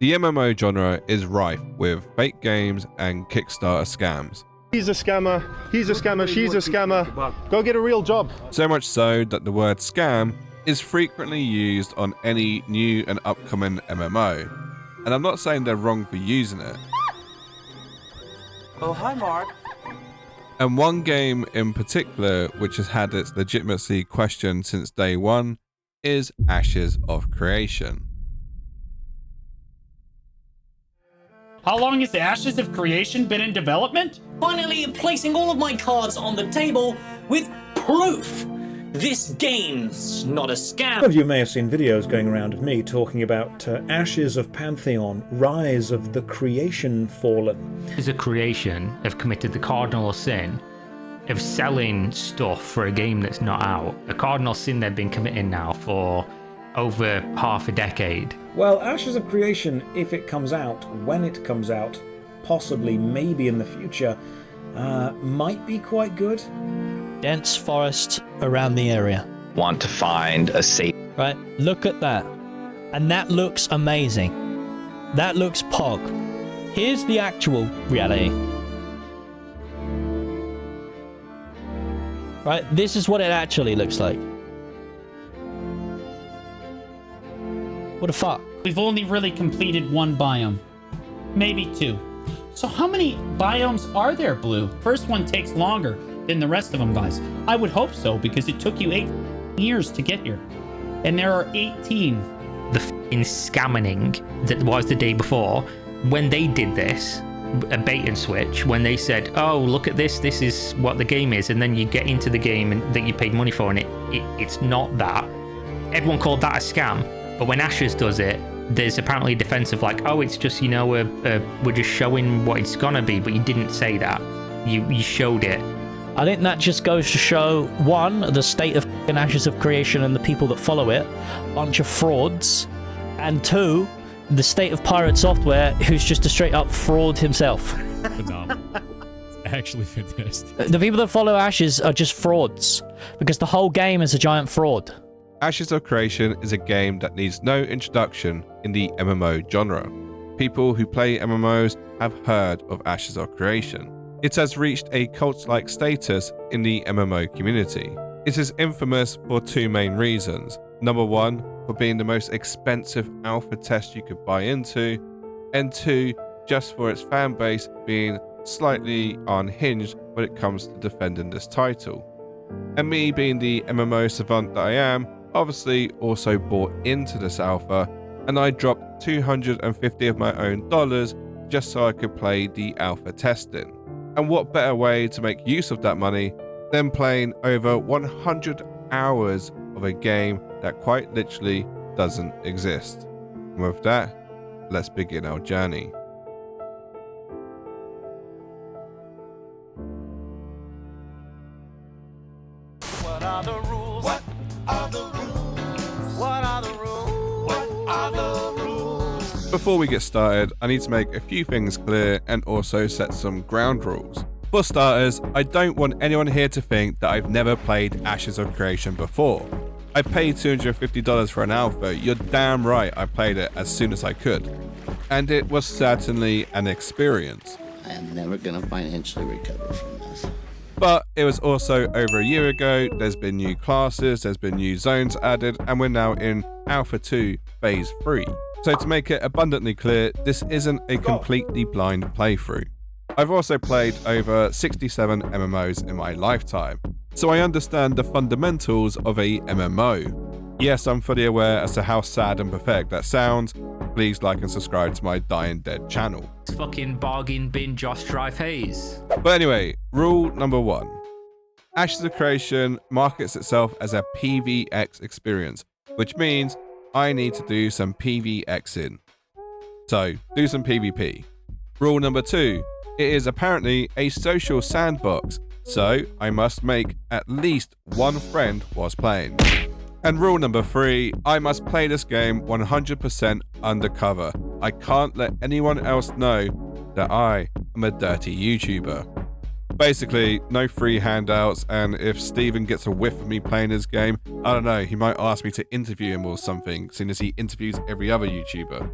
The MMO genre is rife with fake games and Kickstarter scams. He's a scammer, he's a scammer, she's a scammer. Go get a real job. So much so that the word scam is frequently used on any new and upcoming MMO. And I'm not saying they're wrong for using it. Oh, hi, Mark. And one game in particular, which has had its legitimacy questioned since day one, is Ashes of Creation. How long has the Ashes of Creation been in development? Finally placing all of my cards on the table with proof. This game's not a scam. Some of you may have seen videos going around of me talking about Ashes of Pantheon, Rise of the Creation Fallen. As a creation have committed the cardinal sin of selling stuff for a game that's not out. A cardinal sin they've been committing now for over half a decade. Well, Ashes of Creation, if it comes out, when it comes out, possibly, maybe in the future, might be quite good. Dense forest around the area. Want to find a safe... Right, look at that. And that looks amazing. That looks pog. Here's the actual reality. Right, this is what it actually looks like. What the fuck? We've only really completed one biome. Maybe two. So how many biomes are there, Blue? First one takes longer than the rest of them, guys. I would hope so, because it took you 8 years to get here. And there are 18. The f***ing scamming that was the day before, when they did this, a bait and switch, when they said, oh, look at this is what the game is, and then you get into the game and that you paid money for, and it's not that. Everyone called that a scam, but when Ashes does it, there's apparently a defense of like, oh, it's just, you know, we're just showing what it's gonna be, but you didn't say that. You showed it. I think that just goes to show, one, the state of Ashes of Creation and the people that follow it, bunch of frauds, and two, the state of Pirate Software, who's just a straight up fraud himself. Phenomenal. It's actually fantastic. The people that follow Ashes are just frauds, because the whole game is a giant fraud. Ashes of Creation is a game that needs no introduction in the MMO genre. People who play MMOs have heard of Ashes of Creation. It has reached a cult-like status in the MMO community. It is infamous for two main reasons. Number one, for being the most expensive alpha test you could buy into, and two, just for its fan base being slightly unhinged when it comes to defending this title. And me being the MMO savant that I am, obviously also bought into this alpha, and I dropped $250 of my own dollars just so I could play the alpha testing. And what better way to make use of that money than playing over 100 hours of a game that quite literally doesn't exist. And with that, let's begin our journey. What are the rules? What are the rules? What are the rules? What are the rules? Before we get started, I need to make a few things clear and also set some ground rules. For starters, I don't want anyone here to think that I've never played Ashes of Creation before. I paid $250 for an alpha. You're damn right I played it as soon as I could. And it was certainly an experience. I am never gonna financially recover from this. But it was also over a year ago, there's been new classes, there's been new zones added, and we're now in Alpha 2 Phase 3. So to make it abundantly clear, this isn't a completely blind playthrough. I've also played over 67 MMOs in my lifetime, so I understand the fundamentals of a MMO. Yes, I'm fully aware as to how sad and pathetic that sounds. Please like and subscribe to my Dying Dead channel. It's fucking bargain bin Josh Drive Hayes. But anyway, rule number 1. Ashes of Creation markets itself as a PVX experience, which means I need to do some PVXing. So, do some PvP. Rule number 2. It is apparently a social sandbox, so I must make at least one friend whilst playing. And rule number 3, I must play this game 100% undercover. I can't let anyone else know that I am a dirty YouTuber. Basically, no free handouts, and if Steven gets a whiff of me playing his game, I don't know, he might ask me to interview him or something, seeing as he interviews every other YouTuber.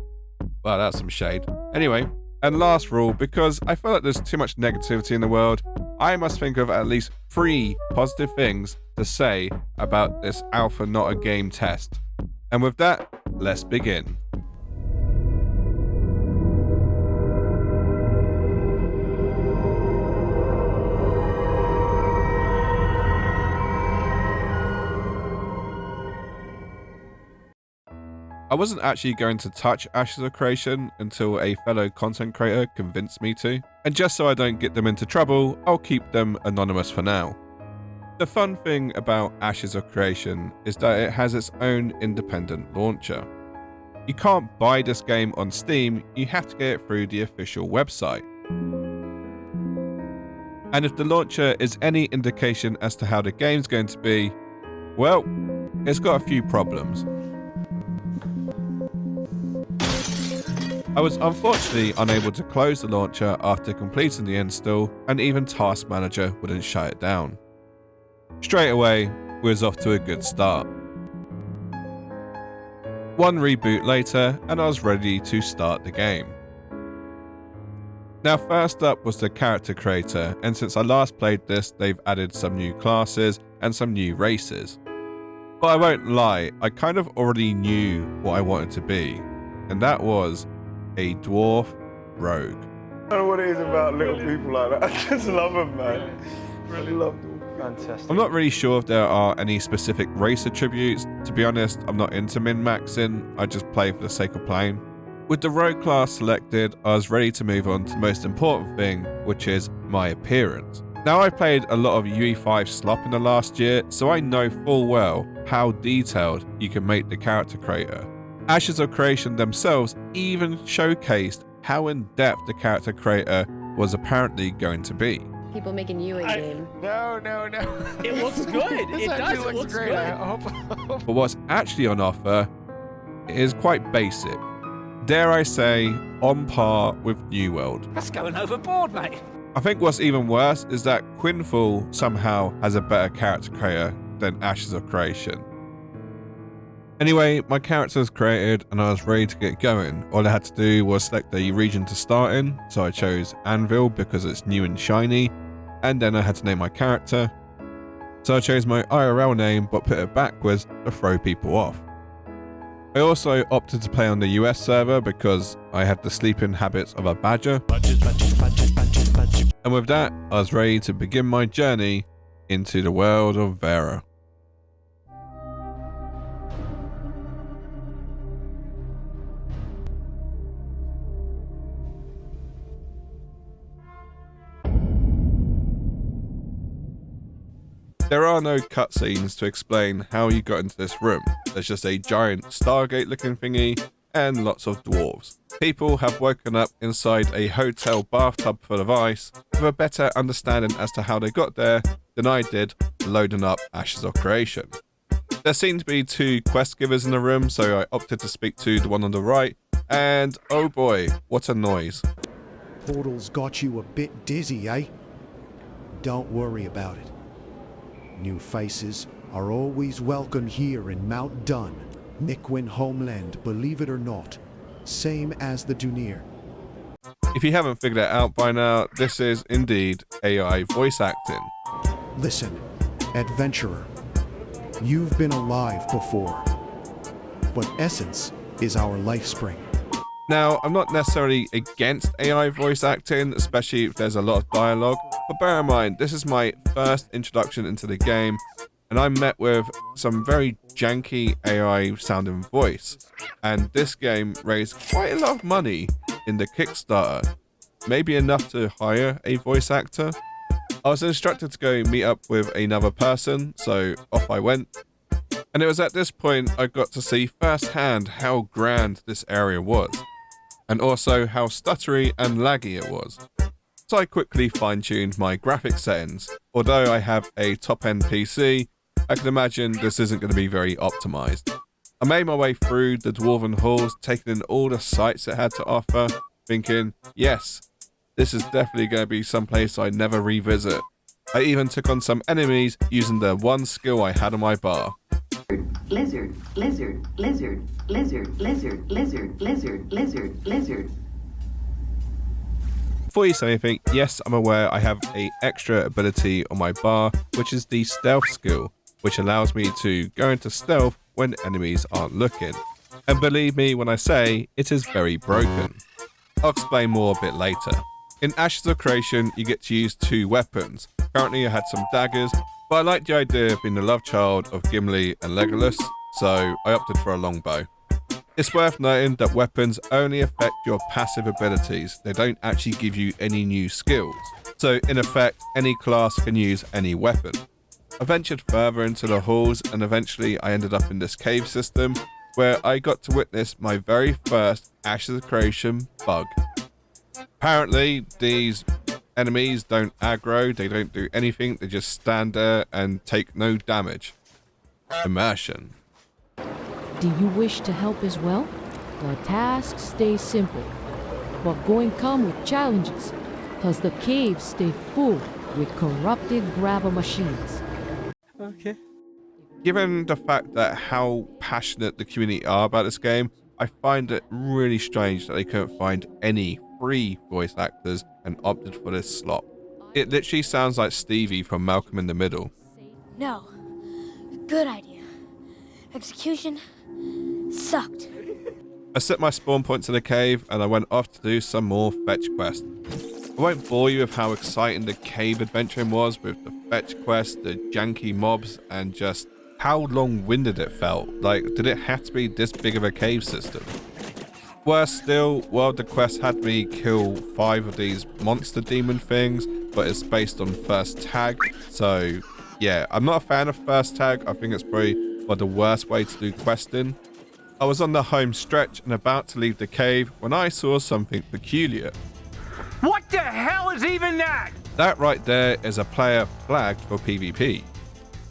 Well, that's some shade. Anyway, and last rule, because I feel like there's too much negativity in the world, I must think of at least 3 positive things to say about this alpha not a game test. And with that, let's begin. I wasn't actually going to touch Ashes of Creation until a fellow content creator convinced me to, and just so I don't get them into trouble, I'll keep them anonymous for now. The fun thing about Ashes of Creation is that it has its own independent launcher. You can't buy this game on Steam, you have to get it through the official website. And if the launcher is any indication as to how the game's going to be, well, it's got a few problems. I was unfortunately unable to close the launcher after completing the install, and even Task Manager wouldn't shut it down. Straight away, we was off to a good start. One reboot later, and I was ready to start the game. Now first up was the character creator, and since I last played this, they've added some new classes and some new races. But I won't lie, I kind of already knew what I wanted to be, and that was a dwarf rogue. I don't know what it is about little people like that. I just love them, man. Really love them. Fantastic. I'm not really sure if there are any specific race attributes. To be honest, I'm not into min-maxing, I just play for the sake of playing. With the rogue class selected, I was ready to move on to the most important thing, which is my appearance. Now I played a lot of UE5 slop in the last year, so I know full well how detailed you can make the character creator. Ashes of Creation themselves even showcased how in-depth the character creator was apparently going to be. People making you a game. No. It looks good. It does. It looks great. good. I hope. But what's actually on offer is quite basic. Dare I say, on par with New World. That's going overboard, mate. I think what's even worse is that Quinfall somehow has a better character creator than Ashes of Creation. Anyway, my character was created and I was ready to get going. All I had to do was select the region to start in, so I chose Anvil because it's new and shiny, and then I had to name my character. So I chose my IRL name but put it backwards to throw people off. I also opted to play on the US server because I had the sleeping habits of a badger. And with that, I was ready to begin my journey into the world of Vera. There are no cutscenes to explain how you got into this room. There's just a giant Stargate looking thingy and lots of dwarves. People have woken up inside a hotel bathtub full of ice with a better understanding as to how they got there than I did loading up Ashes of Creation. There seemed to be 2 quest givers in the room, so I opted to speak to the one on the right, and oh boy, what a noise. Portal's got you a bit dizzy, eh? Don't worry about it. New faces are always welcome here in Mount Dun, Nikwin homeland, believe it or not, same as the Dunir. If you haven't figured it out by now, this is indeed AI voice acting. Listen, adventurer, you've been alive before, but essence is our life spring. Now, I'm not necessarily against AI voice acting, especially if there's a lot of dialogue, but bear in mind, this is my first introduction into the game, and I'm met with some very janky AI sounding voice. And this game raised quite a lot of money in the Kickstarter, maybe enough to hire a voice actor. I was instructed to go meet up with another person, so off I went. And it was at this point I got to see firsthand how grand this area was, and also how stuttery and laggy it was. So I quickly fine-tuned my graphics settings. Although I have a top-end PC, I can imagine this isn't going to be very optimized. I made my way through the Dwarven Halls, taking in all the sights it had to offer, thinking, yes, this is definitely going to be someplace I never revisit. I even took on some enemies using the one skill I had on my bar. Lizard, lizard, lizard, lizard, lizard, lizard, lizard, lizard, lizard. Before you say anything, yes, I'm aware I have a extra ability on my bar, which is the stealth skill, which allows me to go into stealth when enemies aren't looking. And believe me when I say it is very broken. I'll explain more a bit later. In Ashes of Creation, you get to use 2 weapons. Currently I had some daggers, but I like the idea of being the love child of Gimli and Legolas, so I opted for a longbow. It's worth noting that weapons only affect your passive abilities. They don't actually give you any new skills. So in effect, any class can use any weapon. I ventured further into the halls and eventually I ended up in this cave system where I got to witness my very first Ashes of Creation bug. Apparently, these enemies don't aggro, they don't do anything, they just stand there and take no damage. Immersion. Do you wish to help as well? The tasks stay simple, but going come with challenges, cause the caves stay full with corrupted grabber machines. Okay. Given the fact that how passionate the community are about this game, I find it really strange that they couldn't find any free voice actors and opted for this slop. It literally sounds like Stevie from Malcolm in the Middle. No. Good idea. Execution sucked. I set my spawn point to the cave and I went off to do some more fetch quests. I won't bore you with how exciting the cave adventuring was with the fetch quest, the janky mobs, and just how long-winded it felt. Like, did it have to be this big of a cave system? Worse still, well, the quest had me kill 5 of these monster demon things, but it's based on first tag. So yeah, I'm not a fan of first tag. I think it's probably the worst way to do questing. I was on the home stretch and about to leave the cave when I saw something peculiar. What the hell is even that? That right there is a player flagged for PvP.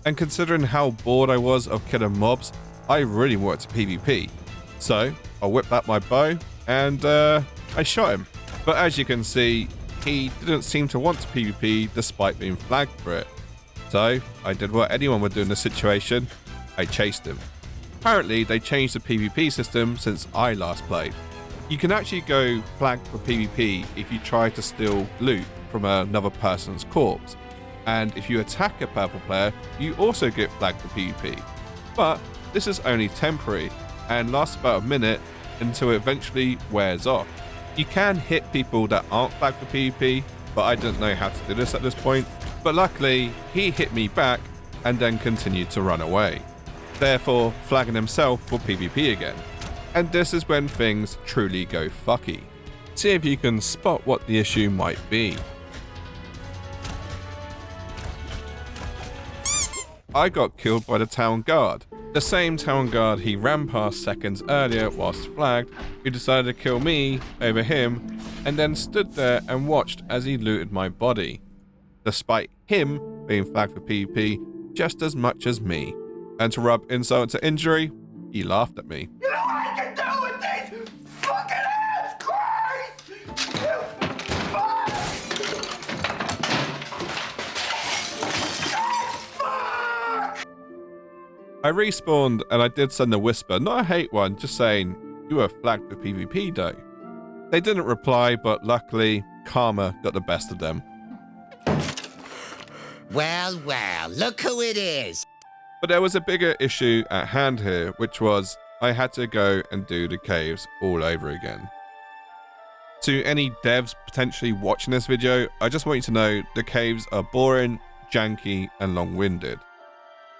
And considering how bored I was of killing mobs, I really wanted to PvP. So I whipped out my bow and I shot him. But as you can see, he didn't seem to want to PvP despite being flagged for it. So I did what anyone would do in this situation. I chased him. Apparently they changed the PvP system since I last played. You can actually go flagged for PvP if you try to steal loot from another person's corpse. And if you attack a purple player, you also get flagged for PvP. But this is only temporary and lasts about a minute until it eventually wears off. You can hit people that aren't flagged for PvP, but I didn't know how to do this at this point. But luckily, he hit me back and then continued to run away, therefore flagging himself for PvP again. And this is when things truly go fucky. See if you can spot what the issue might be. I got killed by the town guard. The same town guard he ran past seconds earlier whilst flagged, who decided to kill me over him, and then stood there and watched as he looted my body, despite him being flagged for PvP just as much as me. And to rub insult to injury, he laughed at me. You know what I can do with these fucking ass crates? You fuck! I respawned and I did send a whisper, not a hate one, just saying, you were flagged for PvP though. They didn't reply, but luckily, karma got the best of them. Well, well, look who it is. But there was a bigger issue at hand here, which was I had to go and do the caves all over again. To any devs potentially watching this video, I just want you to know the caves are boring, janky, and long-winded.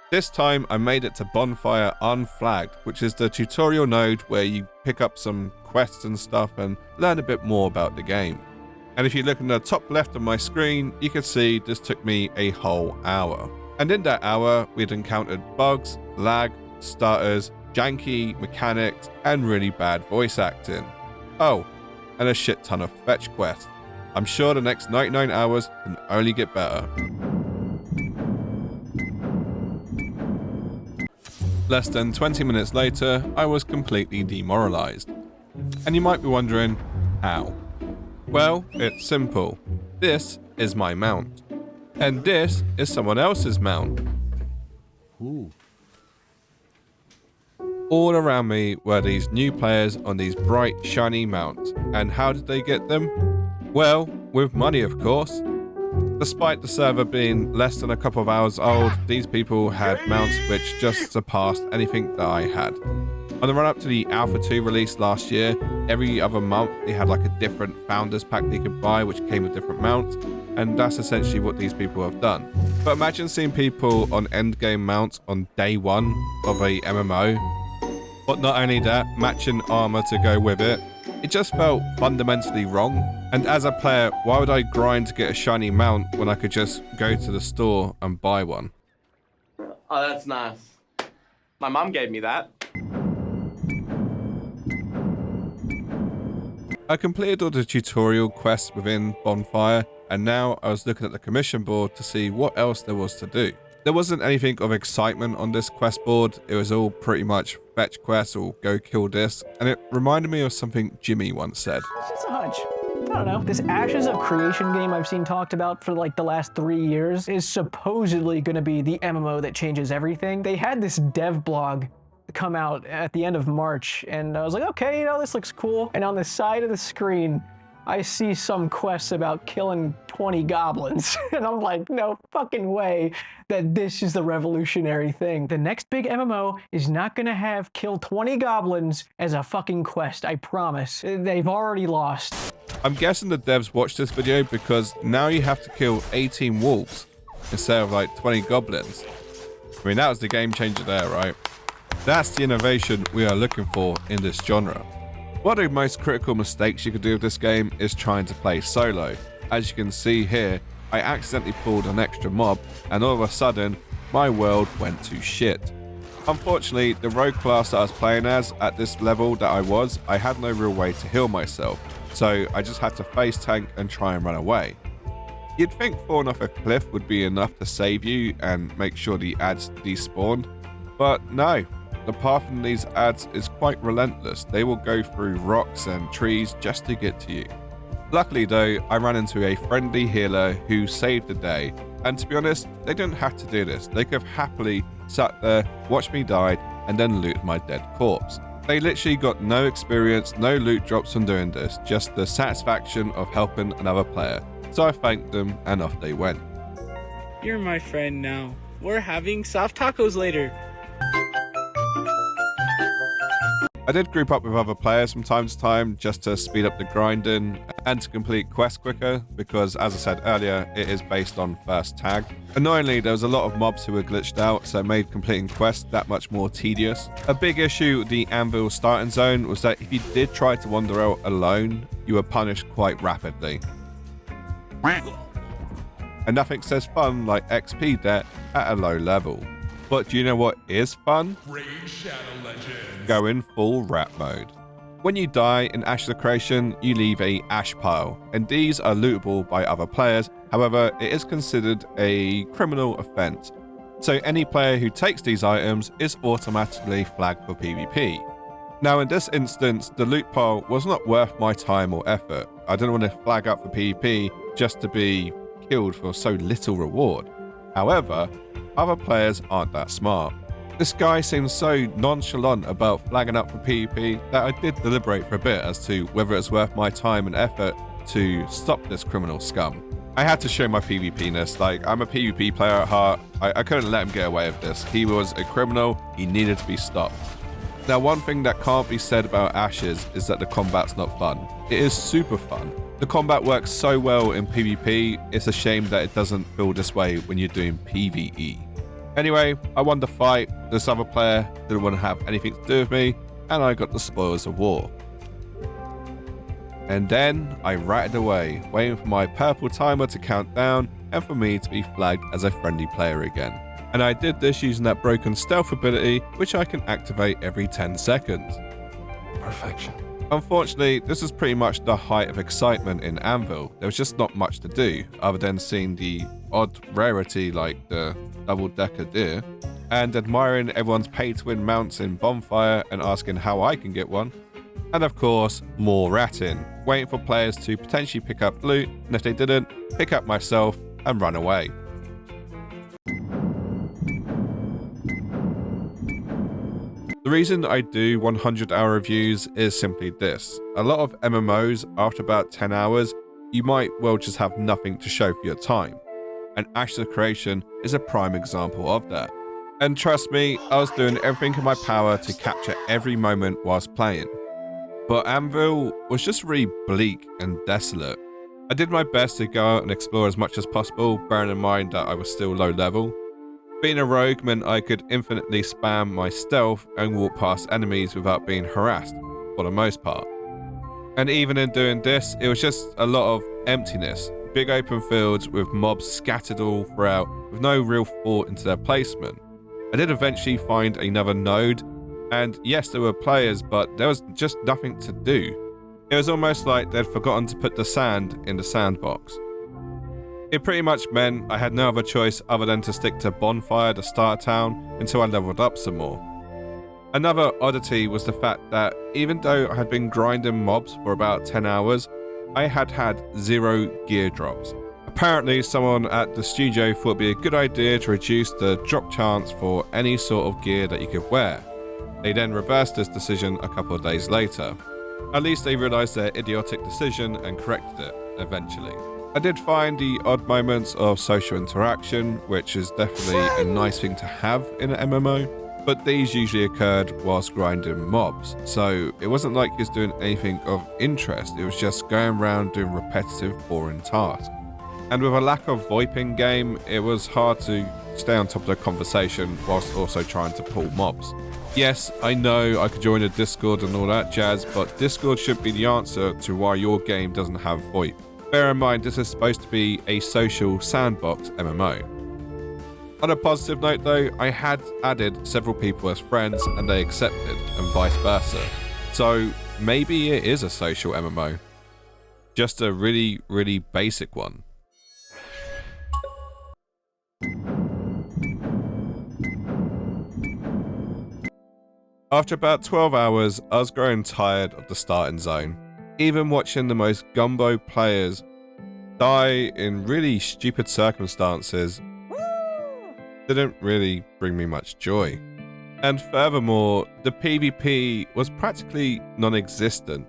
This time I made it to Bonfire Unflagged, which is the tutorial node where you pick up some quests and stuff and learn a bit more about the game. And if you look in the top left of my screen, you can see this took me a whole hour. And in that hour, we'd encountered bugs, lag, stutters, janky mechanics, and really bad voice acting. Oh, and a shit ton of fetch quests. I'm sure the next 99 hours can only get better. Less than 20 minutes later, I was completely demoralized. And you might be wondering, how? Well, it's simple. This is my mount. And this is someone else's mount. Ooh. All around me were these new players on these bright, shiny mounts. And how did they get them? Well, with money, of course. Despite the server being less than a couple of hours old, these people had mounts which just surpassed anything that I had. On the run up to the Alpha 2 release last year, every other month they had like a different Founders Pack that you could buy which came with different mounts, and that's essentially what these people have done. But imagine seeing people on endgame mounts on day 1 of a MMO, but not only that, matching armor to go with it. It just felt fundamentally wrong. And as a player, why would I grind to get a shiny mount when I could just go to the store and buy one? Oh, that's nice. My mom gave me that. I completed all the tutorial quests within Bonfire, and now I was looking at the commission board to see what else there was to do. There wasn't anything of excitement on this quest board. It was all pretty much fetch quests or go kill this, and it reminded me of something Jimmy once said. It's just a hunch. I don't know. This Ashes of Creation game I've seen talked about for like the last 3 years is supposedly going to be the MMO that changes everything. They had this dev blog come out at the end of March, and I was like, okay, this looks cool. And on the side of the screen, I see some quests about killing 20 goblins. And I'm like, no fucking way that this is the revolutionary thing. The next big MMO is not gonna have kill 20 goblins as a fucking quest, I promise. They've already lost. I'm guessing the devs watched this video because now you have to kill 18 wolves instead of like 20 goblins. I mean, that was the game changer there, right? That's the innovation we are looking for in this genre. One of the most critical mistakes you could do with this game is trying to play solo. As you can see here, I accidentally pulled an extra mob, and all of a sudden, my world went to shit. Unfortunately, the rogue class that I was playing as at this level that I had no real way to heal myself, so I just had to face tank and try and run away. You'd think falling off a cliff would be enough to save you and make sure the ads despawned, but no. The path in these ads is quite relentless. They will go through rocks and trees just to get to you. Luckily though, I ran into a friendly healer who saved the day, and to be honest, they didn't have to do this. They could have happily sat there, watched me die, and then loot my dead corpse. They literally got no experience, no loot drops from doing this, just the satisfaction of helping another player. So I thanked them and off they went. You're my friend now. We're having soft tacos later. I did group up with other players from time to time just to speed up the grinding and to complete quests quicker because, as I said earlier, it is based on first tag. Annoyingly, there was a lot of mobs who were glitched out, so it made completing quests that much more tedious. A big issue with the Anvil starting zone was that if you did try to wander out alone, you were punished quite rapidly. And nothing says fun like XP debt at a low level. But do you know what is fun? Going full rap mode. When you die in Ashes of Creation, you leave a ash pile, and these are lootable by other players. However, it is considered a criminal offense. So any player who takes these items is automatically flagged for PvP. Now in this instance, the loot pile was not worth my time or effort. I didn't want to flag up for PvP just to be killed for so little reward. However, other players aren't that smart. This guy seems so nonchalant about flagging up for PvP that I did deliberate for a bit as to whether it's worth my time and effort to stop this criminal scum. I had to show my PvP-ness, like I'm a PvP player at heart, I couldn't let him get away with this. He was a criminal, he needed to be stopped. Now one thing that can't be said about Ashes is that the combat's not fun. It is super fun. The combat works so well in PvP, it's a shame that it doesn't feel this way when you're doing PvE. Anyway, I won the fight, this other player didn't want to have anything to do with me, and I got the spoils of war. And then I ratted away, waiting for my purple timer to count down and for me to be flagged as a friendly player again. And I did this using that broken stealth ability, which I can activate every 10 seconds. Perfection. Unfortunately, this is pretty much the height of excitement in Anvil. There was just not much to do, other than seeing the odd rarity like the double-decker deer, and admiring everyone's pay-to-win mounts in Bonfire and asking how I can get one. And of course, more ratting, waiting for players to potentially pick up loot, and if they didn't, pick up myself and run away. The reason I do 100-hour reviews is simply this. A lot of MMOs, after about 10 hours, you might well just have nothing to show for your time. And Ashes of Creation is a prime example of that. And trust me, I was doing everything in my power to capture every moment whilst playing. But Anvil was just really bleak and desolate. I did my best to go out and explore as much as possible, bearing in mind that I was still low level. Being a rogue meant I could infinitely spam my stealth and walk past enemies without being harassed, for the most part. And even in doing this, it was just a lot of emptiness. Big open fields with mobs scattered all throughout with no real thought into their placement. I did eventually find another node, and yes, there were players, but there was just nothing to do. It was almost like they'd forgotten to put the sand in the sandbox. It pretty much meant I had no other choice other than to stick to Bonfire, the starter town, until I leveled up some more. Another oddity was the fact that even though I had been grinding mobs for about 10 hours, I had had 0 gear drops. Apparently someone at the studio thought it'd be a good idea to reduce the drop chance for any sort of gear that you could wear. They then reversed this decision a couple of days later. At least they realised their idiotic decision and corrected it eventually. I did find the odd moments of social interaction, which is definitely a nice thing to have in an MMO, but these usually occurred whilst grinding mobs, so it wasn't like he was doing anything of interest, it was just going around doing repetitive, boring tasks. And with a lack of VoIP in game, it was hard to stay on top of the conversation whilst also trying to pull mobs. Yes, I know I could join a Discord and all that jazz, but Discord should be the answer to why your game doesn't have VoIP. Bear in mind, this is supposed to be a social sandbox MMO. On a positive note though, I had added several people as friends and they accepted, and vice versa. So maybe it is a social MMO. Just a really, really basic one. After about 12 hours, I was growing tired of the starting zone. Even watching the most gumbo players die in really stupid circumstances didn't really bring me much joy. And furthermore, the PvP was practically non-existent.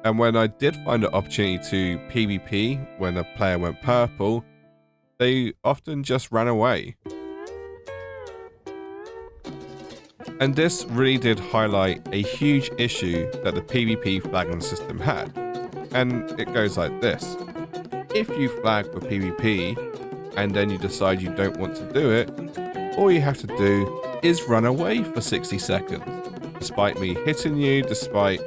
And when I did find an opportunity to PvP when a player went purple, they often just ran away. And this really did highlight a huge issue that the PvP flagging system had. And it goes like this. If you flag for PvP and then you decide you don't want to do it, all you have to do is run away for 60 seconds. Despite me hitting you, despite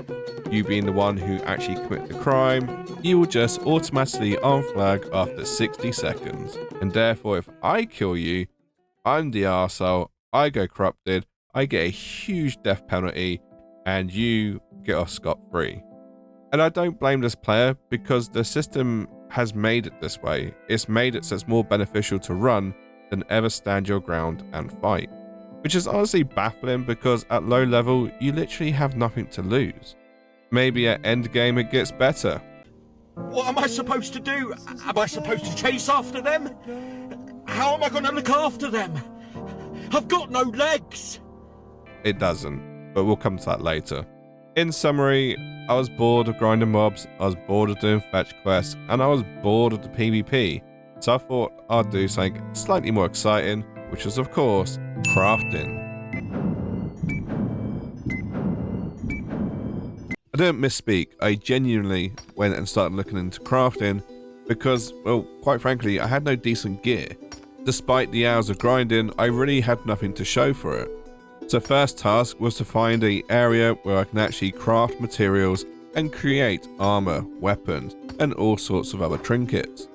you being the one who actually committed the crime, you will just automatically unflag after 60 seconds. And therefore, if I kill you, I'm the arsehole, I go corrupted, I get a huge death penalty, and you get off scot-free. And I don't blame this player because the system has made it this way. It's made it so it's more beneficial to run than ever stand your ground and fight. Which is honestly baffling because at low level, you literally have nothing to lose. Maybe at endgame it gets better. What am I supposed to do? Am I supposed to chase after them? How am I going to look after them? I've got no legs! It doesn't, but we'll come to that later. In summary, I was bored of grinding mobs, I was bored of doing fetch quests, and I was bored of the PvP. So I thought I'd do something slightly more exciting, which was of course, crafting. I didn't misspeak, I genuinely went and started looking into crafting because, well, quite frankly, I had no decent gear. Despite the hours of grinding, I really had nothing to show for it. So first task was to find an area where I can actually craft materials and create armor, weapons, and all sorts of other trinkets.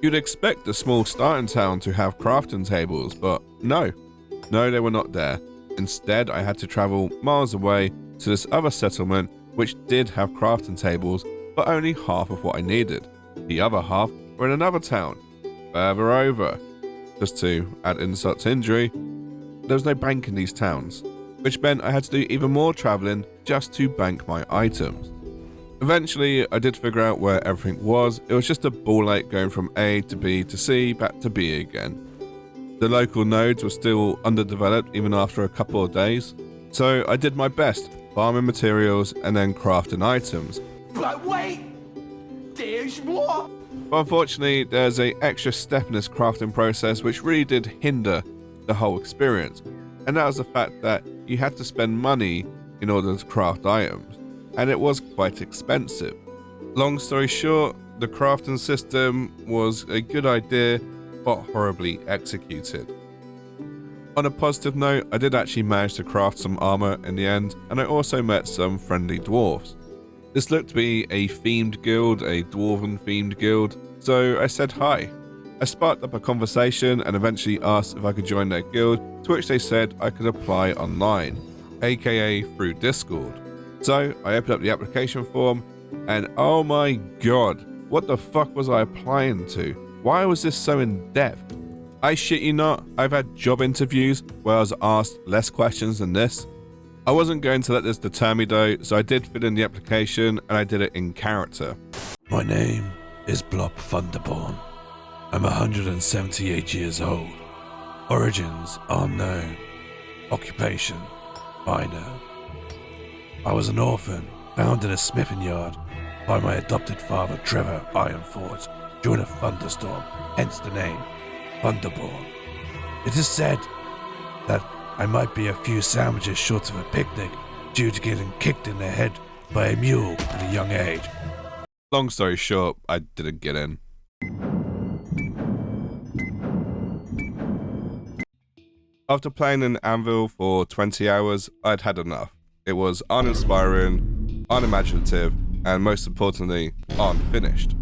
You'd expect a small starting town to have crafting tables, but no, they were not there. Instead, I had to travel miles away to this other settlement which did have crafting tables, but only half of what I needed. The other half were in another town, further over. Just to add insult to injury, there was no bank in these towns, which meant I had to do even more travelling just to bank my items. Eventually, I did figure out where everything was. It was just a ball ache going from A to B to C, back to B again. The local nodes were still underdeveloped even after a couple of days, So I did my best, farming materials and then crafting items. But wait! There's more! But unfortunately, there's an extra step in this crafting process which really did hinder the whole experience. And that was the fact that you had to spend money in order to craft items. And it was quite expensive. Long story short, the crafting system was a good idea, but horribly executed. On a positive note, I did actually manage to craft some armor in the end, and I also met some friendly dwarves. This looked to be a themed guild, a dwarven themed guild, so I said hi. I sparked up a conversation and eventually asked if I could join their guild, to which they said I could apply online, aka through Discord. So I opened up the application form, and oh my god, what the fuck was I applying to? Why was this so in-depth? I shit you not, I've had job interviews where I was asked less questions than this. I wasn't going to let this deter me though, so I did fill in the application and I did it in character. My name is Blop Thunderborn. I'm 178 years old. Origins unknown. Occupation minor. I was an orphan, found in a smithing yard by my adopted father Trevor Ironforge during a thunderstorm, hence the name Thunderborn. It is said that I might be a few sandwiches short of a picnic due to getting kicked in the head by a mule at a young age. Long story short, I didn't get in. After playing an Anvil for 20 hours, I'd had enough. It was uninspiring, unimaginative, and most importantly, unfinished.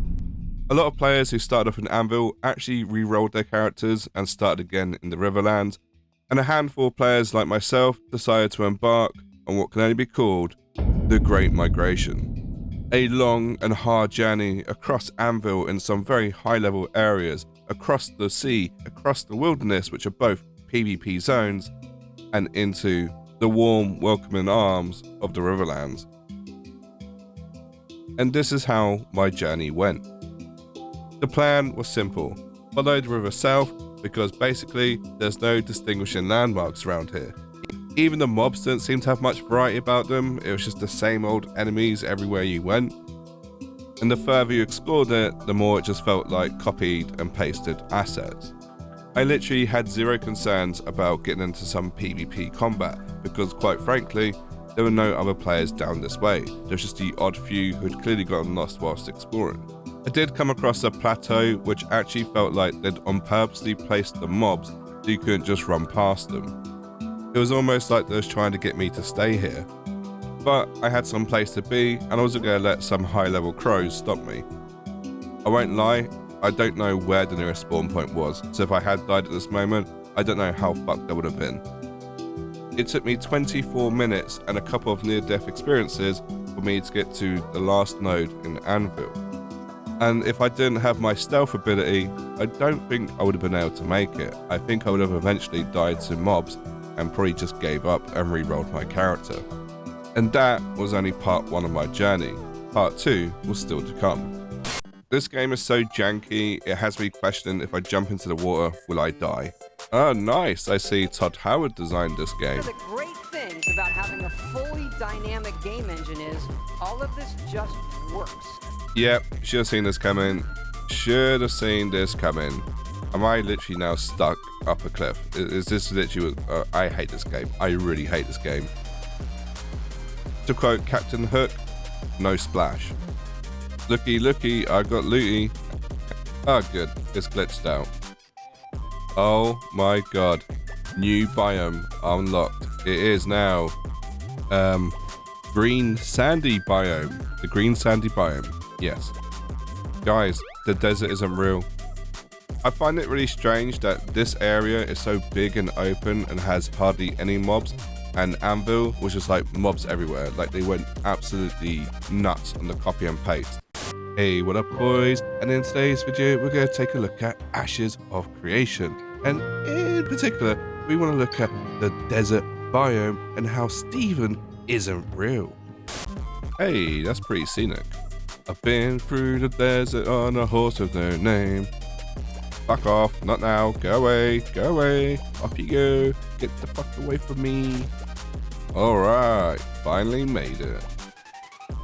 A lot of players who started off in Anvil actually re-rolled their characters and started again in the Riverlands, and a handful of players like myself decided to embark on what can only be called the Great Migration. A long and hard journey across Anvil in some very high-level areas, across the sea, across the wilderness, which are both PvP zones, and into the warm, welcoming arms of the Riverlands. And this is how my journey went. The plan was simple. Follow the river south, because basically there's no distinguishing landmarks around here. Even the mobs didn't seem to have much variety about them, it was just the same old enemies everywhere you went. And the further you explored it, the more it just felt like copied and pasted assets. I literally had zero concerns about getting into some PvP combat, because quite frankly, there were no other players down this way. There was just the odd few who had clearly gotten lost whilst exploring. I did come across a plateau which actually felt like they'd on purposely placed the mobs so you couldn't just run past them. It was almost like they was trying to get me to stay here. But I had some place to be, and I wasn't going to let some high-level crows stop me. I won't lie, I don't know where the nearest spawn point was, so if I had died at this moment, I don't know how fucked I would have been. It took me 24 minutes and a couple of near-death experiences for me to get to the last node in Anvil. And if I didn't have my stealth ability, I don't think I would have been able to make it. I think I would have eventually died to mobs and probably just gave up and re-rolled my character. And that was only part 1 of my journey. Part 2 was still to come. This game is so janky, it has me questioning if I jump into the water, will I die? Oh nice, I see Todd Howard designed this game. One of the great things about having a fully dynamic game engine is all of this just works. Yep, should have seen this coming. Should have seen this coming. Am I literally now stuck up a cliff? Is this literally... I hate this game. I really hate this game. To quote Captain Hook, no splash. Looky, looky, I got looty. Oh good, it's glitched out. Oh my god. New biome unlocked. It is now green sandy biome. The green sandy biome. Yes. Guys, the desert isn't real. I find it really strange that this area is so big and open and has hardly any mobs, and Anvil was just like mobs everywhere. Like they went absolutely nuts on the copy and paste. Hey, what up boys? And in today's video, we're going to take a look at Ashes of Creation. And in particular, we want to look at the desert biome and how Steven isn't real. Hey, that's pretty scenic. I've been through the desert on a horse with no name. Fuck off, not now, go away, off you go, get the fuck away from me. Alright, finally made it.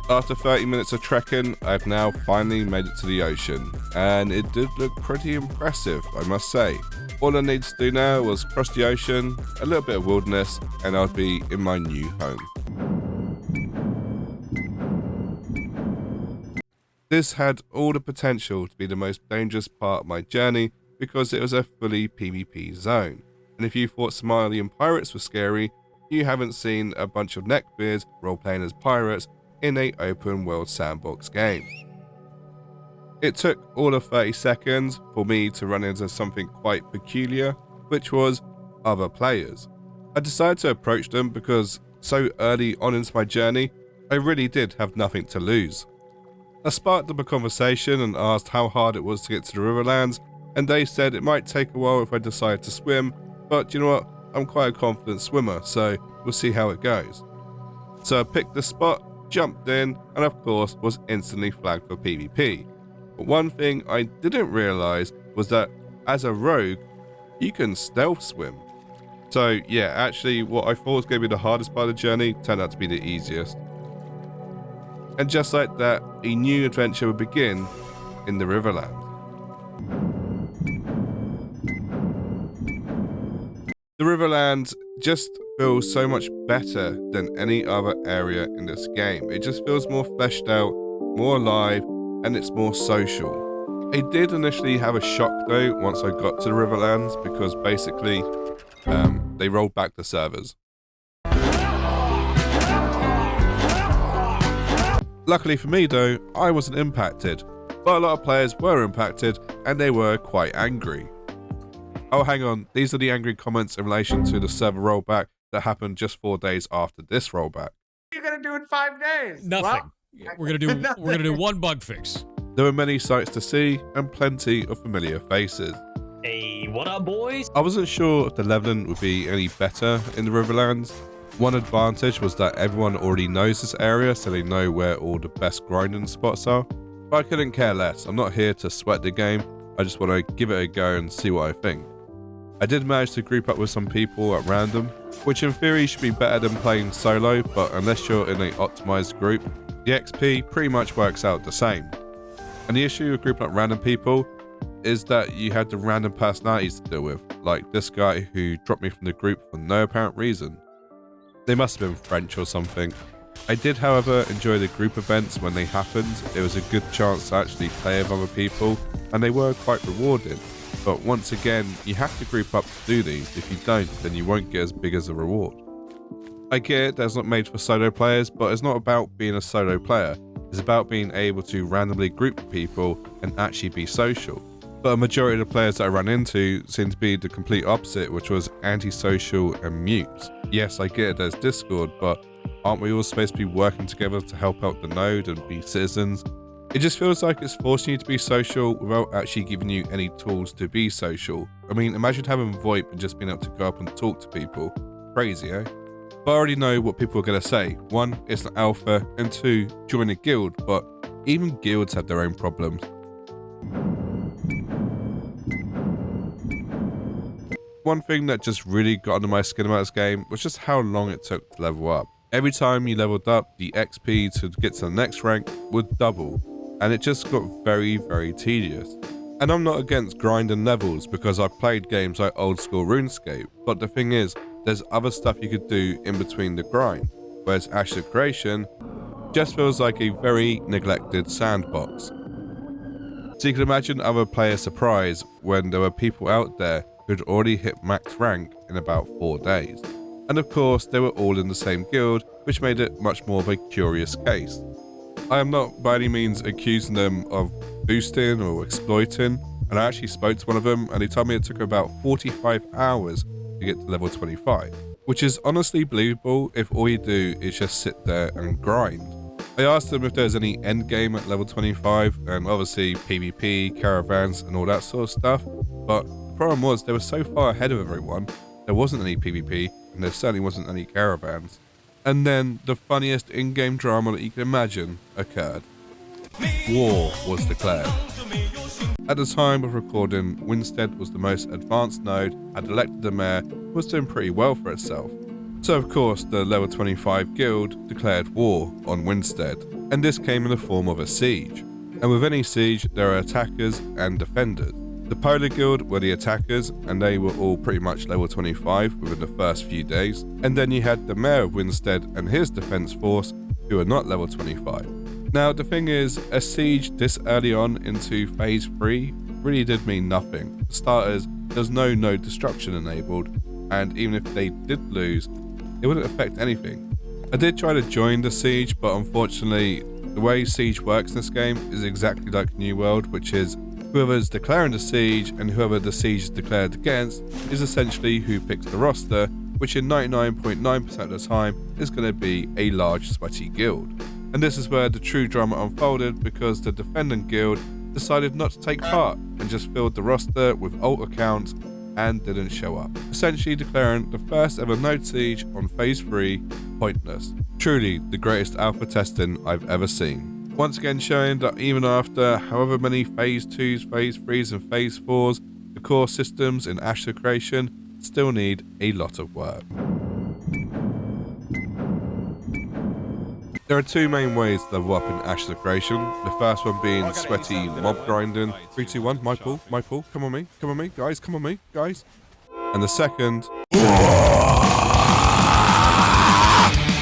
After 30 minutes of trekking, I've now finally made it to the ocean, and it did look pretty impressive, I must say. All I needed to do now was cross the ocean, a little bit of wilderness, and I'll be in my new home. This had all the potential to be the most dangerous part of my journey because it was a fully PvP zone. And if you thought Somalian pirates were scary, you haven't seen a bunch of neckbeards role-playing as pirates in a open world sandbox game. It took all of 30 seconds for me to run into something quite peculiar, which was other players. I decided to approach them because so early on into my journey, I really did have nothing to lose. I sparked up a conversation and asked how hard it was to get to the Riverlands, and they said it might take a while if I decided to swim, but you know what, I'm quite a confident swimmer, so we'll see how it goes. So I picked the spot, jumped in, and of course was instantly flagged for PvP. But one thing I didn't realise was that as a rogue, you can stealth swim. So yeah, actually what I thought was going to be the hardest part of the journey turned out to be the easiest. And just like that, a new adventure would begin in the Riverlands. The Riverlands just feels so much better than any other area in this game. It just feels more fleshed out, more alive, and it's more social. I did initially have a shock though once I got to the Riverlands because basically they rolled back the servers. Luckily for me though, I wasn't impacted, but a lot of players were impacted and they were quite angry. Oh, hang on, these are the angry comments in relation to the server rollback that happened just 4 days after this rollback. What are you gonna do in 5 days? Nothing. Well, we're gonna do one bug fix. There were many sights to see and plenty of familiar faces. Hey, what up, boys? I wasn't sure if the leveling would be any better in the Riverlands. One advantage was that everyone already knows this area, so they know where all the best grinding spots are. But I couldn't care less. I'm not here to sweat the game. I just want to give it a go and see what I think. I did manage to group up with some people at random, which in theory should be better than playing solo, but unless you're in an optimized group, the XP pretty much works out the same. And the issue with grouping up random people is that you had the random personalities to deal with, like this guy who dropped me from the group for no apparent reason. They must have been French or something. I did, however, enjoy the group events when they happened. It was a good chance to actually play with other people, and they were quite rewarding. But once again, you have to group up to do these. If you don't, then you won't get as big as a reward. I get it, that's not made for solo players, but it's not about being a solo player. It's about being able to randomly group people and actually be social. But a majority of the players that I ran into seemed to be the complete opposite, which was antisocial and mute. Yes, I get it, there's Discord, but aren't we all supposed to be working together to help out the node and be citizens? It just feels like it's forcing you to be social without actually giving you any tools to be social. I mean, imagine having VoIP and just being able to go up and talk to people. Crazy, eh? But I already know what people are going to say. 1, it's an alpha, and 2, join a guild, but even guilds have their own problems. One thing that just really got under my skin about this game was just how long it took to level up. Every time you leveled up, the XP to get to the next rank would double, and it just got very, very tedious. And I'm not against grinding levels because I've played games like old school RuneScape, but the thing is, there's other stuff you could do in between the grind, whereas Ashes of Creation just feels like a very neglected sandbox. So you can imagine other players' surprise when there were people out there who'd already hit max rank in about 4 days. And of course, they were all in the same guild, which made it much more of a curious case. I am not by any means accusing them of boosting or exploiting, and I actually spoke to one of them and he told me it took about 45 hours to get to level 25, which is honestly believable if all you do is just sit there and grind. I asked them if there's any end game at level 25, and obviously PvP, caravans and all that sort of stuff, but the problem was they were so far ahead of everyone, there wasn't any PvP and there certainly wasn't any caravans. And then the funniest in-game drama that you can imagine occurred. War was declared. At the time of recording, Winstead was the most advanced node, had elected a mayor, was doing pretty well for itself. So of course the level 25 guild declared war on Winstead, and this came in the form of a siege. And with any siege there are attackers and defenders. The Polar Guild were the attackers, and they were all pretty much level 25 within the first few days. And then you had the Mayor of Winstead and his defense force, who are not level 25. Now the thing is, a siege this early on into phase 3 really did mean nothing. For starters, there's no node destruction enabled, and even if they did lose, it wouldn't affect anything. I did try to join the siege, but unfortunately, the way siege works in this game is exactly like New World, which is whoever's declaring the siege and whoever the siege is declared against is essentially who picks the roster, which in 99.9% of the time is going to be a large sweaty guild. And this is where the true drama unfolded, because the defendant guild decided not to take part and just filled the roster with alt accounts and didn't show up, essentially declaring the first ever node siege on phase 3 pointless. Truly the greatest alpha testing I've ever seen. Once again showing that even after however many phase 2s, phase 3s and phase 4s, the core systems in Ashes of Creation still need a lot of work. There are two main ways to level up in Ashes of Creation. The first one being sweaty mob grinding. 3, 2, 1, my pull, come on me, guys, come on me, guys. And the second...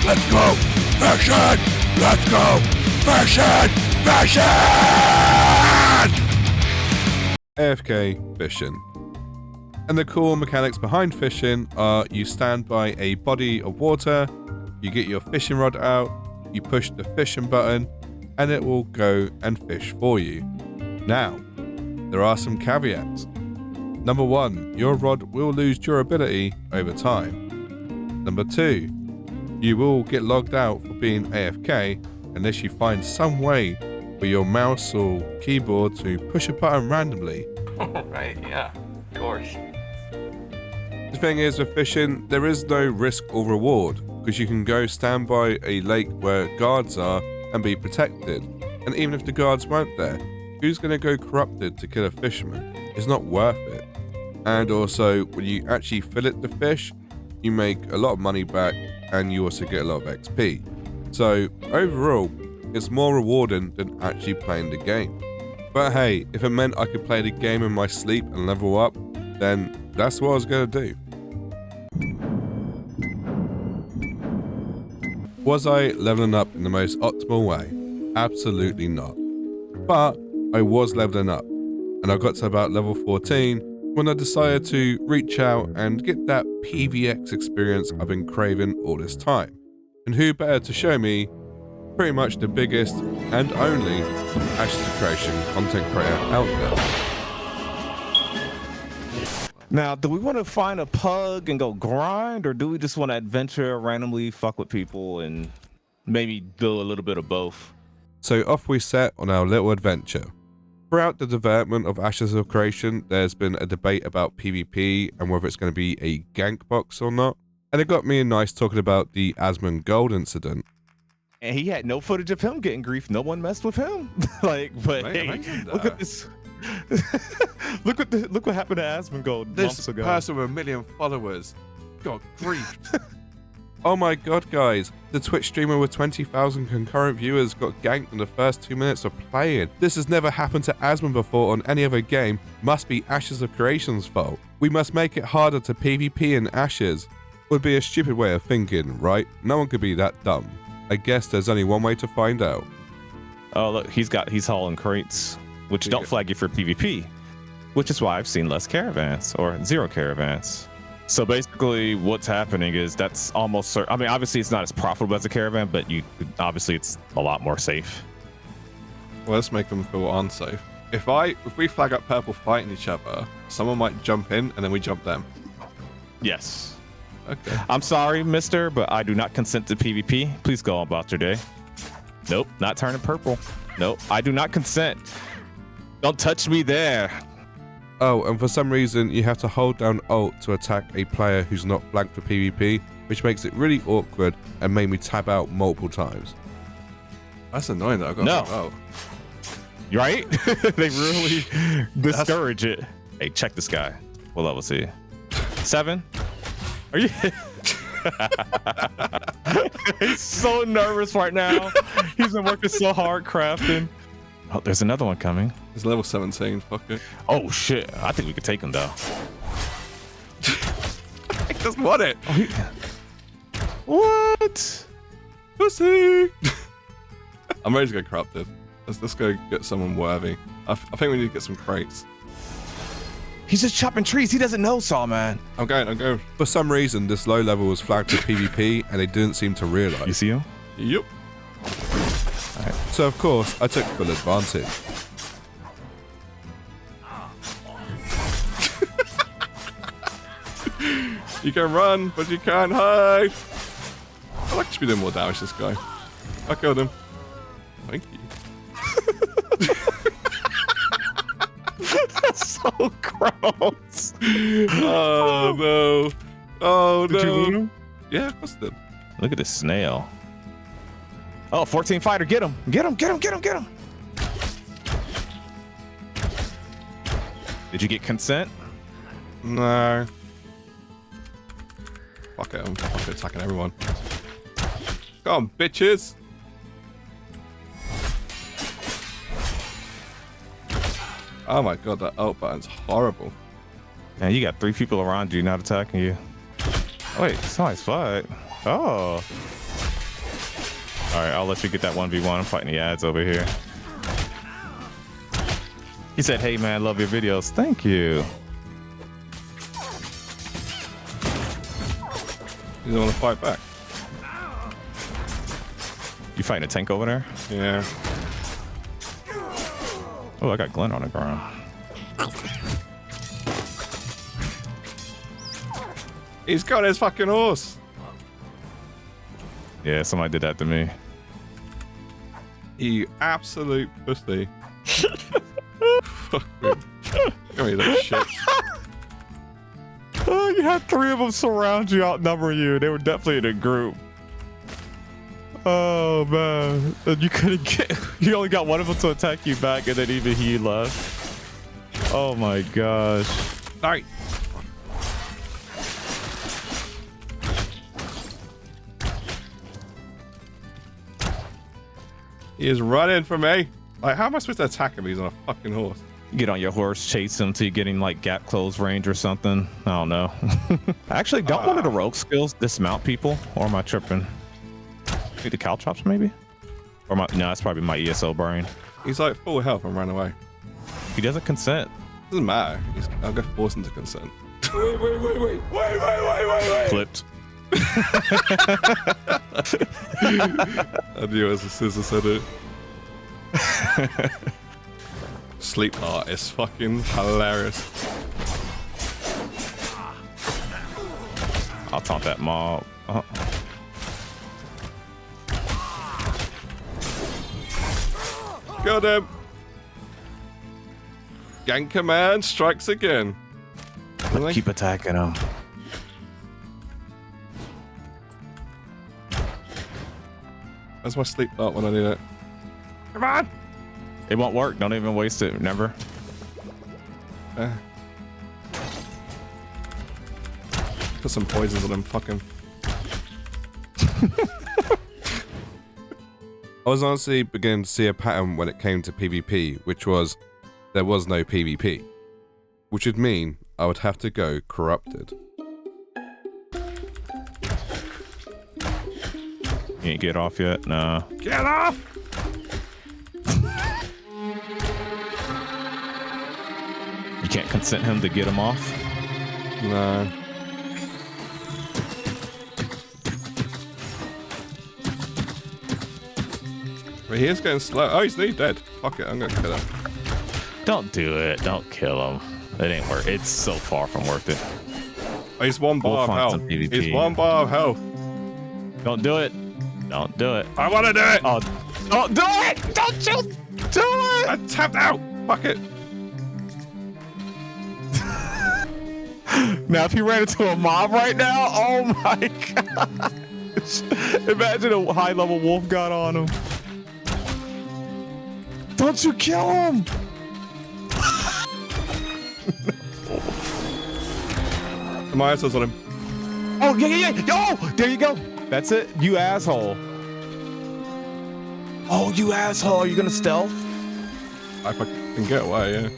Let's go! Fashion! Let's go! Fashion! Fashion! AFK fishing. And the core mechanics behind fishing are you stand by a body of water, you get your fishing rod out, you push the fishing button, and it will go and fish for you. Now, there are some caveats. Number 1, your rod will lose durability over time. Number 2, you will get logged out for being AFK unless you find some way for your mouse or keyboard to push a button randomly. Right, yeah, of course. The thing is, with fishing, there is no risk or reward, because you can go stand by a lake where guards are and be protected. And even if the guards weren't there, who's going to go corrupted to kill a fisherman? It's not worth it. And also, when you actually fillet the fish, you make a lot of money back and you also get a lot of XP. So overall, it's more rewarding than actually playing the game. But hey, if it meant I could play the game in my sleep and level up, then that's what I was going to do. Was I leveling up in the most optimal way? Absolutely not. But I was leveling up, and I got to about level 14 when I decided to reach out and get that PVX experience I've been craving all this time. And who better to show me pretty much the biggest and only Ashes of Creation content creator out there. Now, do we want to find a pug and go grind, or do we just want to adventure, randomly fuck with people, and maybe do a little bit of both? So off we set on our little adventure. Throughout the development of Ashes of Creation, there's been a debate about PvP and whether it's going to be a gank box or not. And it got me and Nice talking about the Asmund Gold incident. And he had no footage of him getting grief. No one messed with him. Like, but hey, look at this. look what happened to Asmongold months ago. This person with 1 million followers got griefed. Oh my god, guys. The Twitch streamer with 20,000 concurrent viewers got ganked in the first 2 minutes of playing. This has never happened to Asmund before on any other game. Must be Ashes of Creation's fault. We must make it harder to PvP in Ashes. Would be a stupid way of thinking, right? No one could be that dumb. I guess there's only one way to find out. Oh look, he's hauling crates, which don't flag you for PvP, which is why I've seen less caravans or 0 caravans. So basically what's happening is that's almost certain. I mean, obviously it's not as profitable as a caravan, but obviously it's a lot more safe. Well, let's make them feel unsafe. If we flag up purple fighting each other, someone might jump in and then we jump them. Yes. Okay. I'm sorry, mister, but I do not consent to PvP. Please go about your day. Nope, not turning purple. Nope, I do not consent. Don't touch me there. Oh, and for some reason, you have to hold down Alt to attack a player who's not flanked for PvP, which makes it really awkward and made me tab out multiple times. That's annoying that I got no. Right? They really discourage it. Hey, check this guy. What level is he? 7? Are you? He's so nervous right now. He's been working so hard crafting. Oh, there's another one coming. He's level 17. Fuck it. Oh shit! I think we could take him though. He doesn't want it. What? Pussy. I'm ready to go corrupted. Let's go get someone worthy. I think we need to get some crates. He's just chopping trees. He doesn't know, Sawman. I'm going. For some reason, this low level was flagged to PvP, and they didn't seem to realize. You see him? Yep. Right. So of course, I took full advantage. You can run, but you can't hide. I like to be doing more damage to this guy. I killed him. Thank you. That's so gross. Oh no. Oh Did you wound no. him? Yeah, of course I did. Look at this snail. Oh, 14 fighter. Get him. Get him. Get him. Get him. Get him. Did you get consent? No. Fuck it, I'm fucking attacking everyone. Come on, bitches! Oh my god, that ult button's horrible. Man, you got 3 people around you not attacking you. Oh, wait, it's nice fight. Oh. Alright, I'll let you get that 1v1. I'm fighting the ads over here. He said, hey man, love your videos. Thank you. You don't want to fight back? You fighting a tank over there? Yeah. Oh, I got Glenn on the ground. He's got his fucking horse. Yeah, somebody did that to me. You absolute pussy. Fuck me. Give me that shit. Oh, you had 3 of them surround you, outnumber you. They were definitely in a group. Oh man, and you couldn't get. You only got one of them to attack you back, and then even he left. Oh my gosh. Alright. He is running from me. Like, how am I supposed to attack him? He's on a fucking horse. You get on your horse, chase him till you get in like gap close range or something. I don't know. Actually, don't one of the rogue skills dismount people? Or am I tripping? Maybe the caltrops maybe? Or my, no, that's probably my ESO brain. He's like full health and ran away. He doesn't consent. Doesn't matter. I'll go force him to consent. Wait. Clipped. I knew it was a scissor said it. Sleep art is fucking hilarious. I'll taunt that mob. Got him. Gang command strikes again. Keep attacking him. Where's my sleep art when I need it? Come on. It won't work. Don't even waste it. Remember? Put some poisons on him. Fuck him. I was honestly beginning to see a pattern when it came to PvP, which was there was no PvP, which would mean I would have to go corrupted. You ain't get off yet? Nah. Get off! You can't consent him to get him off? No. But he is getting slow. Oh, he's nearly dead. Fuck it, I'm gonna kill him. Don't do it. Don't kill him. It ain't worth it. It's so far from worth it. Oh, he's 1 bar of health. He's 1 bar of health. Don't do it. Don't do it. I want to do it. Oh, don't do it. Don't you do it. I tapped out. Fuck it. Now, if he ran into a mob right now, oh my gosh. Imagine a high-level wolf got on him. Don't you kill him. My answer's on him. Oh, yeah. Oh, there you go. That's it. You asshole. Oh, you asshole. Are you going to stealth? If I can get away, yeah.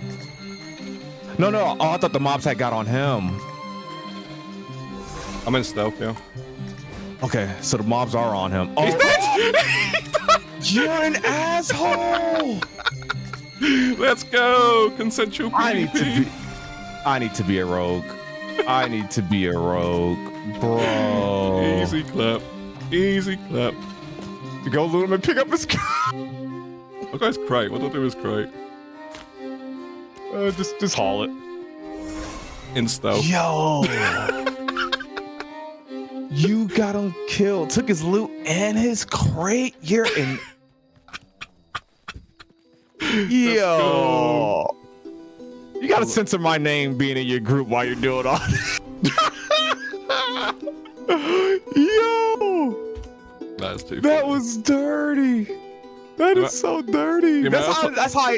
No. Oh, I thought the mobs had got on him. I'm in stealth, yeah. Okay, so the mobs are on him. Oh, you're an asshole. Let's go. Consensual PvP. I need to be a rogue. I need to be a rogue, bro. Easy clap. Easy clap. To go loot him and pick up his What guy's crate? What do I do with his crate? Just haul it. In stealth. Yo. You got him killed. Took his loot and his crate. You're in. Yo. You gotta censor my name being in your group while you're doing all this. Yo. That's too That funny. was dirty. That is so dirty. That's how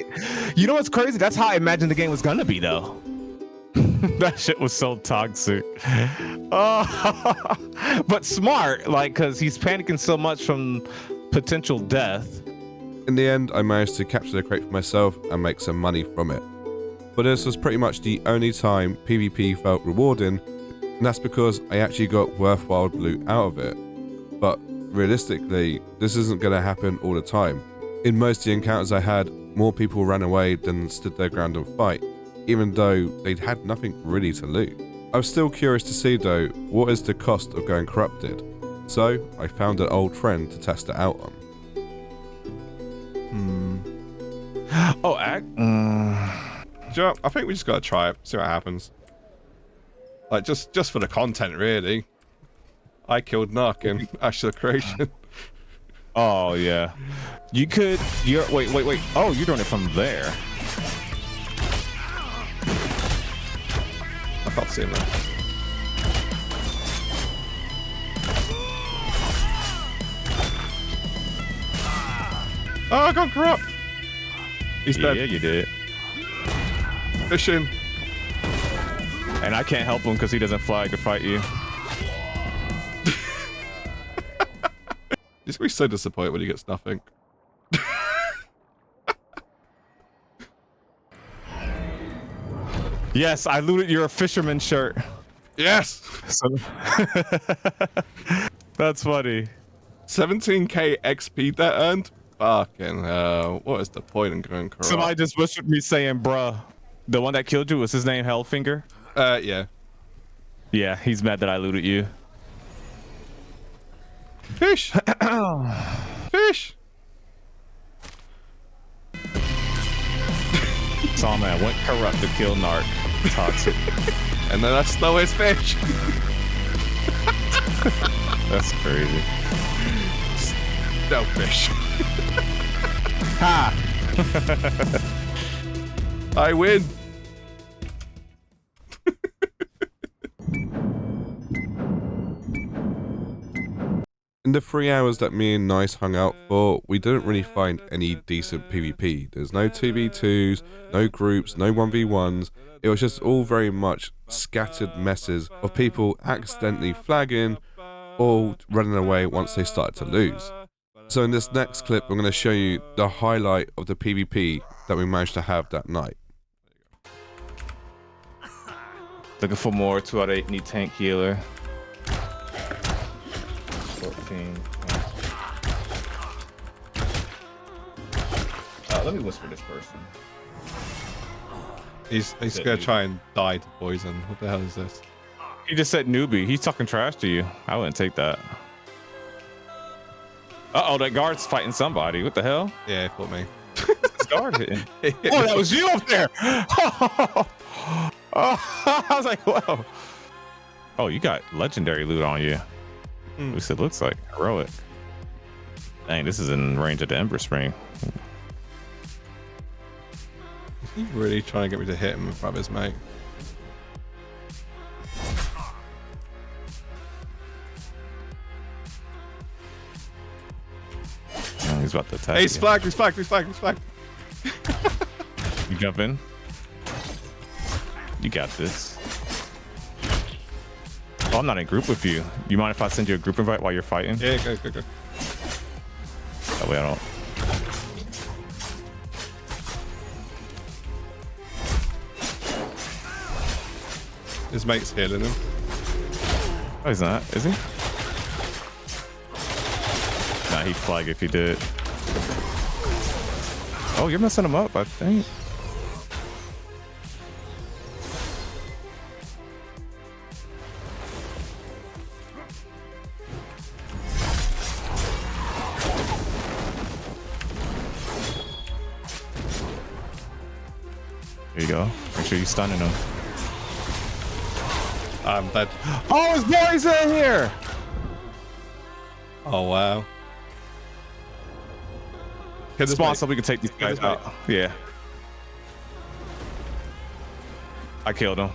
you know what's crazy? That's how I imagined the game was gonna be though. That shit was so toxic. But smart, like, cause he's panicking so much from potential death. In the end, I managed to capture the crate for myself and make some money from it. But this was pretty much the only time PvP felt rewarding, and that's because I actually got worthwhile loot out of it. But realistically, this isn't going to happen all the time. In most of the encounters I had, more people ran away than stood their ground and fight, even though they'd had nothing really to loot. I was still curious to see though, what is the cost of going corrupted? So I found an old friend to test it out on. Oh, I think we just gotta try it, see what happens. Like just for the content, really. I killed NUK in Hours of Creation. Oh yeah, you could. Wait. Oh, you're doing it from there. I can't see him there. Oh, I got corrupt. He's dead. Yeah, you did. Fishing. And I can't help him because he doesn't flag to fight you. He's gonna be so disappointed when he gets nothing. Yes, I looted your fisherman shirt. Yes. That's funny. 17k XP that earned. Fucking hell. What is the point in going corrupt? Somebody just whispered me saying, bruh. The one that killed you, was his name Hellfinger? Yeah. Yeah, he's mad that I looted you. Fish. Fish. Sawman went corrupt to kill Narc. Toxic. And then I stole his fish. That's crazy. No fish. Ha! I win. In the 3 hours that me and Nice hung out for, we didn't really find any decent PvP. There's no 2v2s, no groups, no 1v1s. It was just all very much scattered messes of people accidentally flagging or running away once they started to lose. So in this next clip, I'm going to show you the highlight of the PvP that we managed to have that night. Looking for more. 2 out of 8 need tank healer. 14. Let me whisper this person. He's gonna try and die to poison. What the hell is this? He just said newbie. He's talking trash to you. I wouldn't take that. Uh-oh, that guard's fighting somebody. What the hell? Yeah, it fought me. This guard hitting. Oh, that was you up there. I was like, whoa. Oh, you got legendary loot on you. At least it looks like heroic. Dang, this is in range of the Ember Spring. Is he really trying to get me to hit him in front of his mate? Oh, he's about to attack. Hey, he's flagged, he's flagged, he's flagged, he's flagged. You jump in. You got this. Oh, I'm not in group with you. You mind if I send you a group invite while you're fighting? Yeah, go. That way I don't. His mate's healing him. Oh, he's not, is he? Nah, he'd flag if he did. Oh, you're messing him up, I think. There you go. Make sure you're stunning him. I'm dead. Oh, his boy's in here! Oh, wow. Spawn so we can take these guys out. Yeah. I killed him.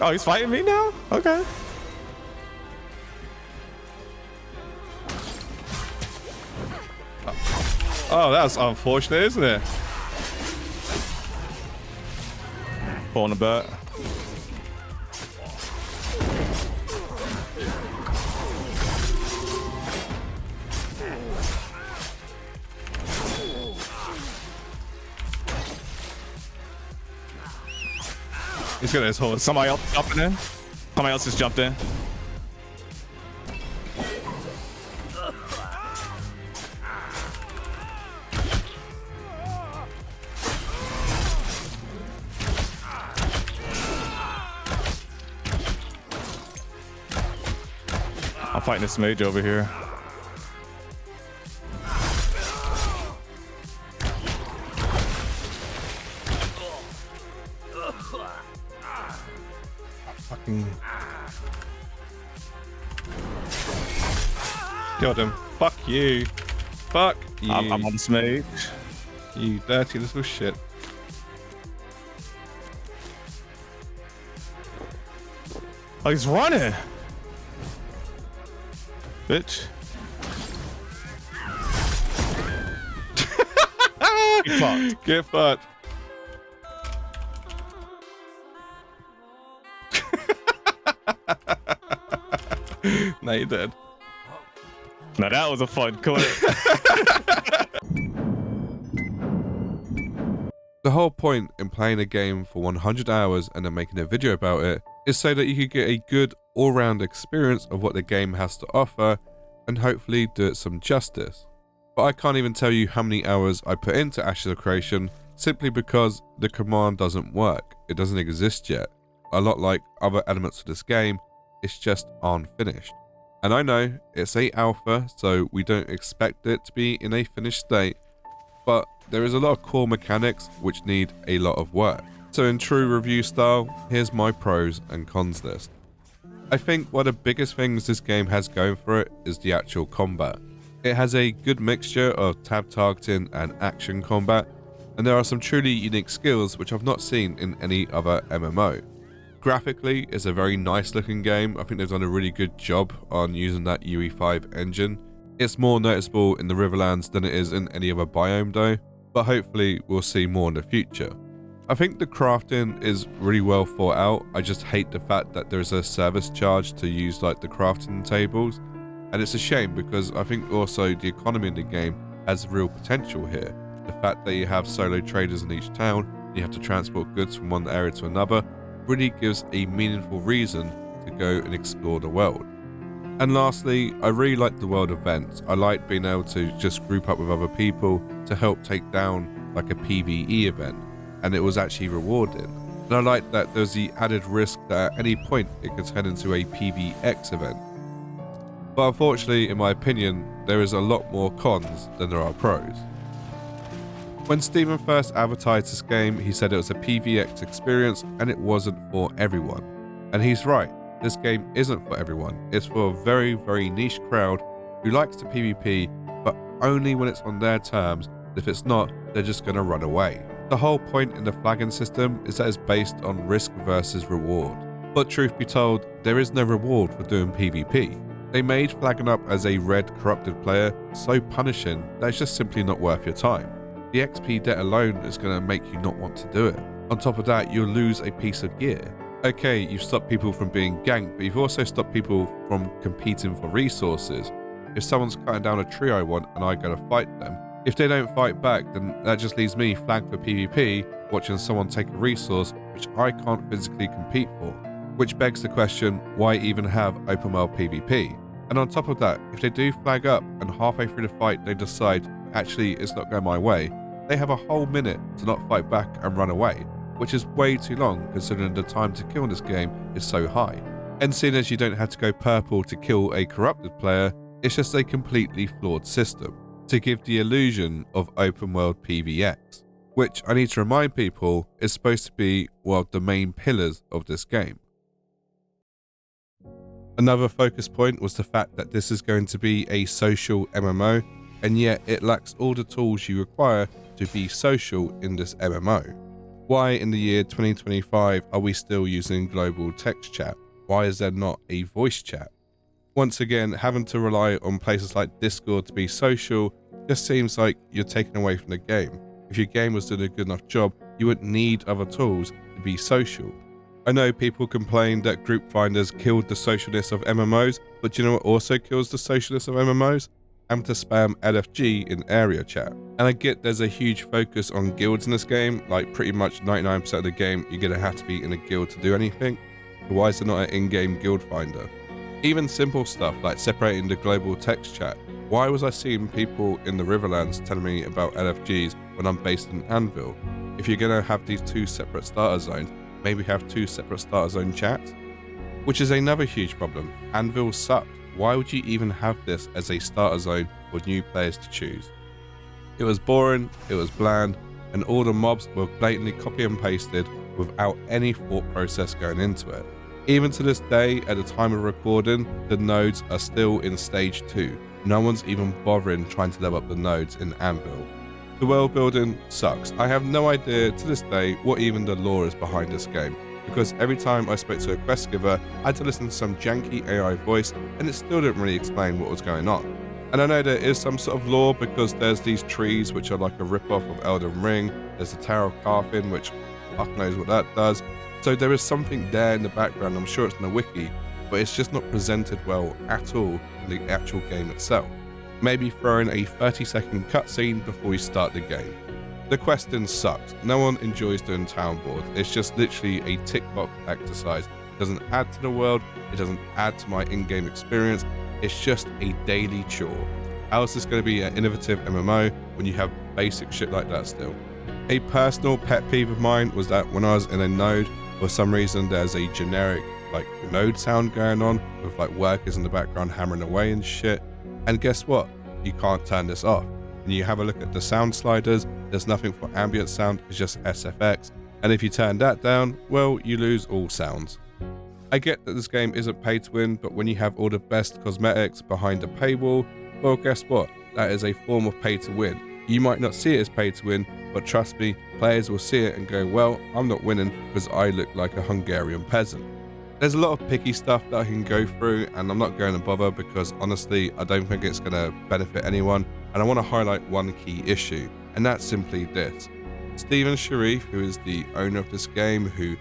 Oh, he's fighting me now? Okay. Oh, that's unfortunate, isn't it? Pulling the butt. He's got his horse. Somebody else jumping in. Somebody else just jumped in. I'm fighting this mage over here. Fucking killed him. Fuck you. Fuck you. I'm on this mage. You dirty little shit. Oh, he's running. Bitch. Get fucked. Get fucked. Now you're dead. Now that was a fun clip. The whole point in playing a game for 100 hours and then making a video about it is so that you could get a good all-round experience of what the game has to offer and hopefully do it some justice. But I can't even tell you how many hours I put into Ashes of Creation simply because the command doesn't work. It doesn't exist yet. A lot like other elements of this game, it's just unfinished. And I know it's a alpha, so we don't expect it to be in a finished state, but there is a lot of core mechanics which need a lot of work. So in true review style, here's my pros and cons list. I think one of the biggest things this game has going for it is the actual combat. It has a good mixture of tab targeting and action combat, and there are some truly unique skills which I've not seen in any other MMO. Graphically, it's a very nice looking game. I think they've done a really good job on using that UE5 engine. It's more noticeable in the Riverlands than it is in any other biome though, but hopefully we'll see more in the future. I think the crafting is really well thought out. I just hate the fact that there's a service charge to use like the crafting tables, and it's a shame because I think also the economy in the game has real potential here. The fact that you have solo traders in each town, you have to transport goods from one area to another, really gives a meaningful reason to go and explore the world. And lastly, I really like the world events. I like being able to just group up with other people to help take down like a PvE event, and it was actually rewarding. And I like that there's the added risk that at any point it could turn into a PvX event. But unfortunately, in my opinion, there is a lot more cons than there are pros. When Steven first advertised this game, he said it was a PvX experience and it wasn't for everyone. And he's right, this game isn't for everyone. It's for a very, very niche crowd who likes the PvP, but only when it's on their terms. If it's not, they're just going to run away. The whole point in the flagging system is that it's based on risk versus reward. But truth be told, there is no reward for doing PvP. They made flagging up as a red corrupted player so punishing that it's just simply not worth your time. The XP debt alone is going to make you not want to do it. On top of that, you'll lose a piece of gear. Okay, you've stopped people from being ganked, but you've also stopped people from competing for resources. If someone's cutting down a tree I want and I go to fight them, if they don't fight back, then that just leaves me flagged for PvP, watching someone take a resource which I can't physically compete for. Which begs the question, why even have open world PvP? And on top of that, if they do flag up and halfway through the fight they decide, actually it's not going my way, they have a whole minute to not fight back and run away, which is way too long considering the time to kill in this game is so high. And seeing as you don't have to go purple to kill a corrupted player, it's just a completely flawed system to give the illusion of open world PvX, which I need to remind people is supposed to be one of the main pillars of this game. Another focus point was the fact that this is going to be a social MMO, and yet it lacks all the tools you require to be social in this MMO. Why in the year 2025 are we still using global text chat? Why is there not a voice chat? Once again, having to rely on places like Discord to be social just seems like you're taking away from the game. If your game was doing a good enough job, you wouldn't need other tools to be social. I know people complain that group finders killed the socialness of MMOs, but do you know what also kills the socialness of MMOs? Having to spam LFG in area chat. And I get there's a huge focus on guilds in this game, like pretty much 99% of the game you're going to have to be in a guild to do anything. But why is there not an in-game guild finder? Even simple stuff like separating the global text chat. Why was I seeing people in the Riverlands telling me about LFGs when I'm based in Anvil? If you're going to have these two separate starter zones, maybe have two separate starter zone chats? Which is another huge problem. Anvil sucked. Why would you even have this as a starter zone for new players to choose? It was boring, it was bland, and all the mobs were blatantly copy and pasted without any thought process going into it. Even to this day, at the time of recording, the nodes are still in stage 2. No one's even bothering trying to level up the nodes in Anvil. The world building sucks. I have no idea to this day what even the lore is behind this game, because every time I spoke to a quest giver, I had to listen to some janky AI voice and it still didn't really explain what was going on. And I know there is some sort of lore because there's these trees which are like a rip-off of Elden Ring, there's the Tower of Carfin which fuck knows what that does, so there is something there in the background. I'm sure it's in the wiki, but it's just not presented well at all in the actual game itself. Maybe throw in a 30-second cutscene before you start the game. The questing sucks. No one enjoys doing town boards. It's just literally a tick box exercise. It doesn't add to the world. It doesn't add to my in-game experience. It's just a daily chore. How is this going to be an innovative MMO when you have basic shit like that still? A personal pet peeve of mine was that when I was in a node, for some reason there's a generic like node sound going on with like workers in the background hammering away and shit. And guess what? You can't turn this off. When you have a look at the sound sliders, there's nothing for ambient sound, it's just SFX. And if you turn that down, well, you lose all sounds. I get that this game isn't pay to win, but when you have all the best cosmetics behind a paywall, well, guess what? That is a form of pay to win. You might not see it as pay to win, but trust me, players will see it and go, well, I'm not winning because I look like a Hungarian peasant. There's a lot of picky stuff that I can go through, and I'm not going to bother because honestly, I don't think it's going to benefit anyone. And I want to highlight one key issue, and that's simply this. Steven Sharif, who is the owner of this game, who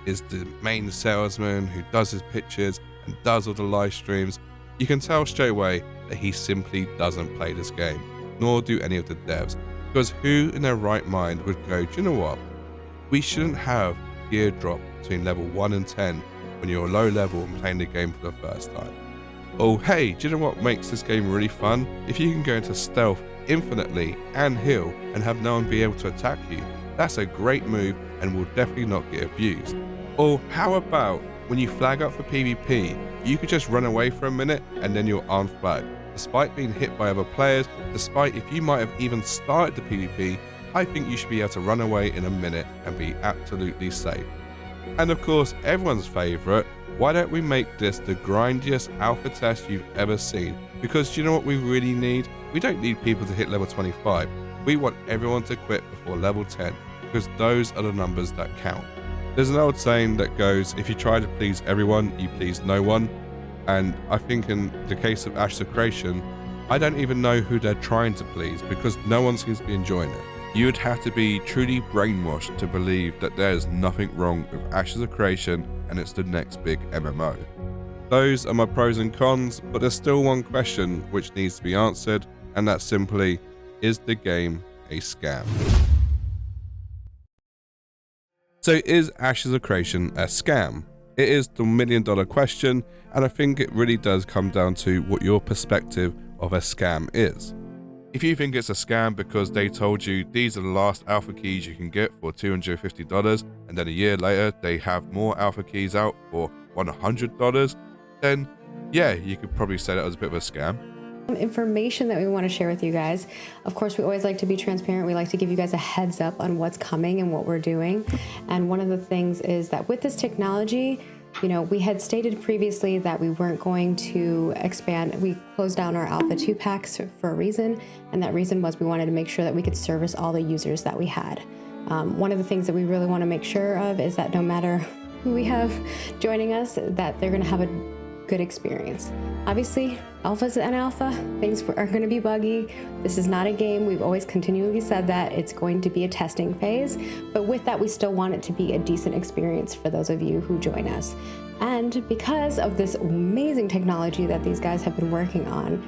is the main salesman, who does his pitches and does all the live streams, you can tell straight away that he simply doesn't play this game, nor do any of the devs. Because who in their right mind would go, do you know what? We shouldn't have gear drop between level 1 and 10 when you're low level and playing the game for the first time. Oh hey, do you know what makes this game really fun? If you can go into stealth infinitely and heal and have no one be able to attack you, that's a great move and will definitely not get abused. Or how about when you flag up for PvP, you could just run away for a minute and then you're unflagged. Despite being hit by other players, despite if you might have even started the PvP, I think you should be able to run away in a minute and be absolutely safe. And of course, everyone's favourite, why don't we make this the grindiest alpha test you've ever seen? Because do you know what we really need? We don't need people to hit level 25. We want everyone to quit before level 10, because those are the numbers that count. There's an old saying that goes, if you try to please everyone, you please no one. And I think in the case of Ashes of Creation, I don't even know who they're trying to please because no one seems to be enjoying it. you would have to be truly brainwashed to believe that there is nothing wrong with Ashes of Creation and it's the next big MMO. Those are my pros and cons, but there's still one question which needs to be answered, and that's simply, is the game a scam? So is Ashes of Creation a scam? It is the $1 million question, and I think it really does come down to what your perspective of a scam is. If you think it's a scam because they told you these are the last alpha keys you can get for $250, and then a year later they have more alpha keys out for $100, then yeah, you could probably say that was a bit of a scam. Information that we want to share with you guys. Of course, we always like to be transparent. We like to give you guys a heads up on what's coming and what we're doing. And one of the things is that with this technology, you know, we had stated previously that we weren't going to expand. We closed down our Alpha 2 packs for a reason, and that reason was we wanted to make sure that we could service all the users that we had. One of the things that we really want to make sure of is that no matter who we have joining us, that they're going to have a good experience. Obviously, alphas and alpha, things are going to be buggy. This is not a game. We've always continually said that it's going to be a testing phase, but with that, we still want it to be a decent experience for those of you who join us. And because of this amazing technology that these guys have been working on,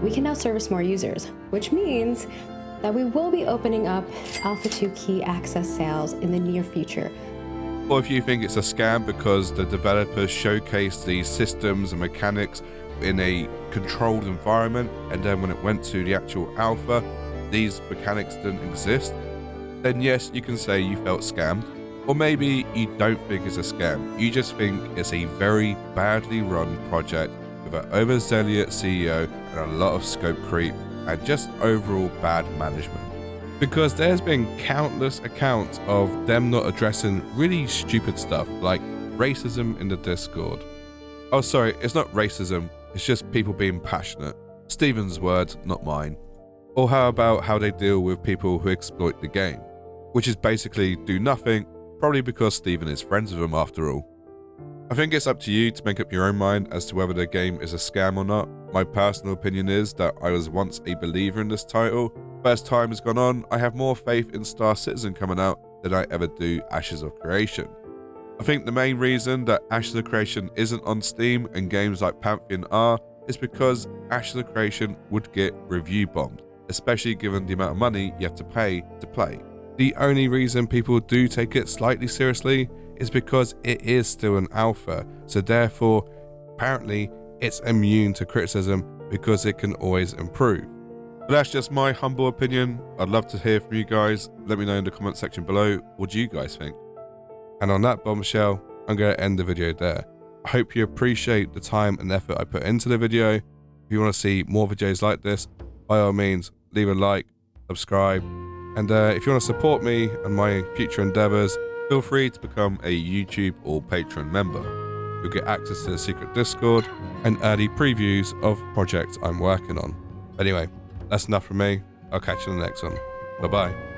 we can now service more users, which means that we will be opening up Alpha 2 key access sales in the near future. Or if you think it's a scam because the developers showcased these systems and mechanics in a controlled environment, and then when it went to the actual alpha, these mechanics didn't exist, then yes, you can say you felt scammed. Or maybe you don't think it's a scam, you just think it's a very badly run project with an overzealous CEO and a lot of scope creep and just overall bad management. Because there's been countless accounts of them not addressing really stupid stuff like racism in the Discord. Oh sorry, it's not racism, it's just people being passionate. Steven's words, not mine. Or how about how they deal with people who exploit the game, which is basically do nothing, probably because Steven is friends with them after all. I think it's up to you to make up your own mind as to whether the game is a scam or not. My personal opinion is that I was once a believer in this title, but as time has gone on, I have more faith in Star Citizen coming out than I ever do Ashes of Creation. I think the main reason that Ashes of Creation isn't on Steam and games like Pantheon are is because Ashes of Creation would get review bombed, especially given the amount of money you have to pay to play. The only reason people do take it slightly seriously is because it is still an alpha, so therefore apparently it's immune to criticism because it can always improve. But that's just my humble opinion. I'd love to hear from you guys. Let me know in the comment section below, what do you guys think? And on that bombshell, I'm going to end the video there. I hope you appreciate the time and effort I put into the video. If you want to see more videos like this, by all means, leave a like, subscribe, and if you want to support me and my future endeavors, feel free to become a YouTube or Patreon member. You'll get access to the secret Discord and early previews of projects I'm working on. Anyway, that's enough from me. I'll catch you in the next one. Bye bye.